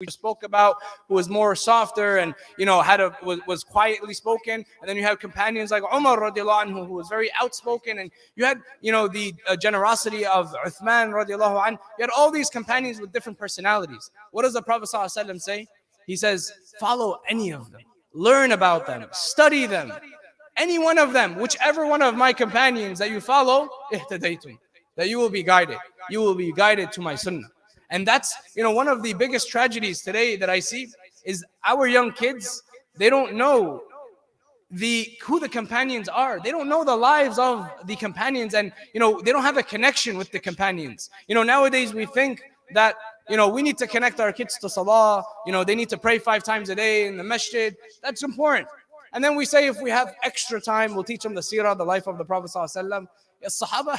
we spoke about, who was more softer and was quietly spoken, and then you have companions like Umar radiallahu anhu, who was very outspoken, and you had the generosity of Uthman radiallahu anhu. You had all these companions with different personalities. What does the Prophet ﷺ say? He says, follow any of them, learn about them, study them, any one of them, whichever one of my companions that you follow, ihtadaytum, that you will be guided. You will be guided to my sunnah. And that's, one of the biggest tragedies today that I see is our young kids, they don't know who the companions are. They don't know the lives of the companions, and they don't have a connection with the companions. Nowadays we think that we need to connect our kids to salah, they need to pray 5 times a day in the masjid. That's important. And then we say if we have extra time, we'll teach them the seerah, the life of the Prophet ﷺ. Yes, Sahaba,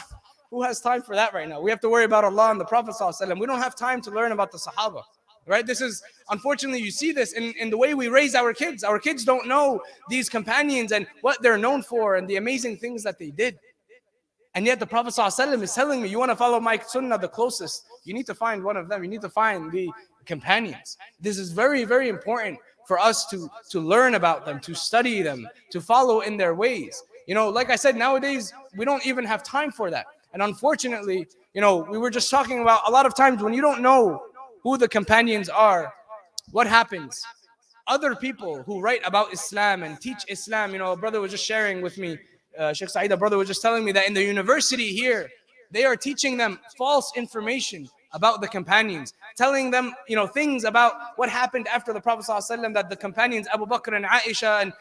who has time for that right now? We have to worry about Allah and the Prophet ﷺ. We don't have time to learn about the Sahaba, right? This is, unfortunately, you see this in the way we raise our kids. Our kids don't know these companions and what they're known for and the amazing things that they did. And yet the Prophet ﷺ is telling me, you want to follow my sunnah the closest, you need to find one of them. You need to find the companions. This is very, very important for us to learn about them, to study them, to follow in their ways. Like I said, nowadays, we don't even have time for that. And unfortunately, we were just talking about a lot of times when you don't know who the companions are, what happens? Other people who write about Islam and teach Islam, a brother was just sharing with me, Sheikh Saeed, a brother was just telling me that in the university here, they are teaching them false information about the companions, telling them, things about what happened after the Prophet ﷺ, that the companions, Abu Bakr and Aisha, and,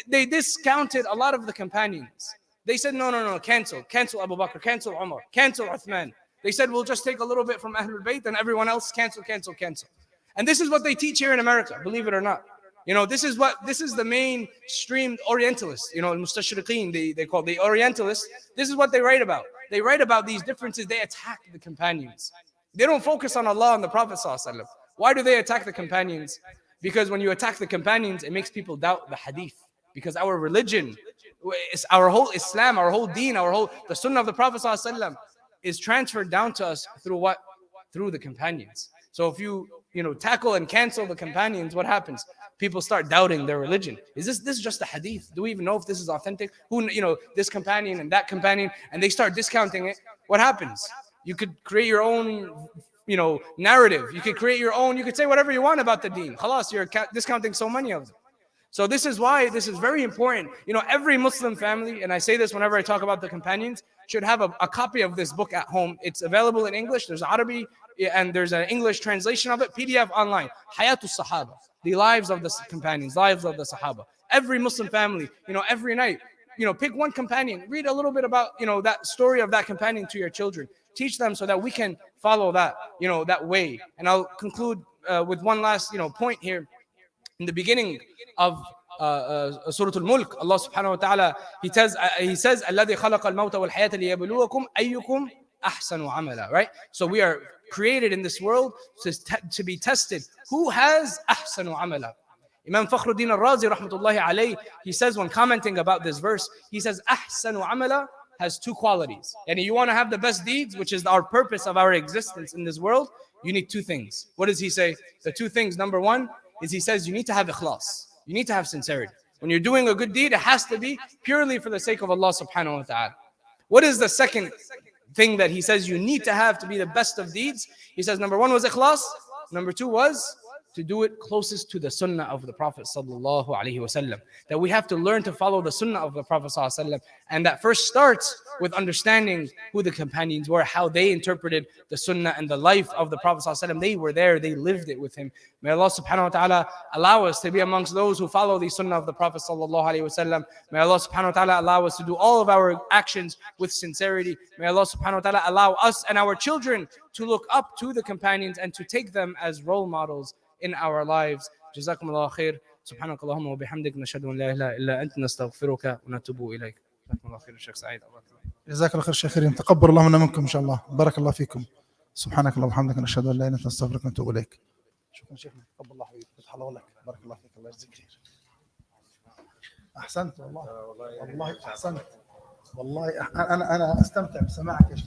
they discounted a lot of the companions. They said, no, cancel Abu Bakr, cancel Umar, cancel Uthman. They said, we'll just take a little bit from Ahlul Bayt and everyone else cancel. And this is what they teach here in America, believe it or not. This is the mainstream Orientalists, Mustashriqeen, they call the Orientalists. This is what they write about. They write about these differences. They attack the companions. They don't focus on Allah and the Prophet ﷺ. Why do they attack the companions? Because when you attack the companions, it makes people doubt the hadith. Because our religion, our whole Islam, our whole deen, the sunnah of the Prophet ﷺ is transferred down to us through what? Through the companions. So if you tackle and cancel the companions, what happens? People start doubting their religion. Is this just a hadith? Do we even know if this is authentic? This companion and that companion, and they start discounting it. What happens? You could create your own, narrative. You could create your own. You could say whatever you want about the deen. Khalas, you're discounting so many of them. So this is why this is very important. Every Muslim family, and I say this whenever I talk about the companions, should have a copy of this book at home. It's available in English. There's Arabic, and there's an English translation of it, PDF online. Hayatul Sahaba, the lives of the companions, lives of the Sahaba. Every Muslim family, every night, pick one companion, read a little bit about, that story of that companion to your children. Teach them so that we can follow that, that way. And I'll conclude with one last, point here. In the beginning of Surah Al-Mulk, Allah subhanahu wa ta'ala, He says, الَّذِي خَلَقَ الْمَوْتَ وَالْحَيَاةَ لِيَبْلُوَكُمْ أَيُّكُمْ أَحْسَنُ عَمَلًا. Right? So we are created in this world to be tested. Who has أَحْسَنُ عَمَلًا? Imam Fakhruddin al-Razi, rahmatullahi alayhi, he says when commenting about this verse, he says, أَحْسَنُ عَمَلًا has 2 qualities. And you want to have the best deeds, which is our purpose of our existence in this world, you need 2 things. What does he say? The 2 things, number 1, is he says you need to have ikhlas. You need to have sincerity. When you're doing a good deed, it has to be purely for the sake of Allah subhanahu wa ta'ala. What is the second thing that he says you need to have to be the best of deeds? He says number 1 was ikhlas. Number 2 was to do it closest to the sunnah of the Prophet sallallahu alaihi wasallam. That we have to learn to follow the sunnah of the Prophet sallallahu alaihi wasallam. And that first starts with understanding who the companions were, how they interpreted the sunnah and the life of the Prophet sallallahu alaihi wasallam. They were there, they lived it with him. May Allah subhanahu wa ta'ala allow us to be amongst those who follow the sunnah of the Prophet sallallahu alaihi wasallam. May Allah subhanahu wa ta'ala allow us to do all of our actions with sincerity. May Allah subhanahu wa ta'ala allow us and our children to look up to the companions and to take them as role models in our lives. جزاكم الله خير. سبحانك اللهم وبحمدك نشهد أن لا إله إلا أنت نستغفرك ونتوب إليك. جزاكم الله خير الشيخ سعيد. جزاك الله خير شيخ كريم. تقبل الله منا منكم إن شاء الله. بارك الله فيكم. سبحانك اللهم وبحمدك نشهد أن لا إله إلا أنت نستغفرك ونتوب إليك. شكرا شيخنا. تقبل الله حبيبي. فتح الله لك. بارك الله فيك. الله يجزيك خير. أحسنت والله. والله أحسنت. والله أنا أستمتع بسماعك يا شيخ.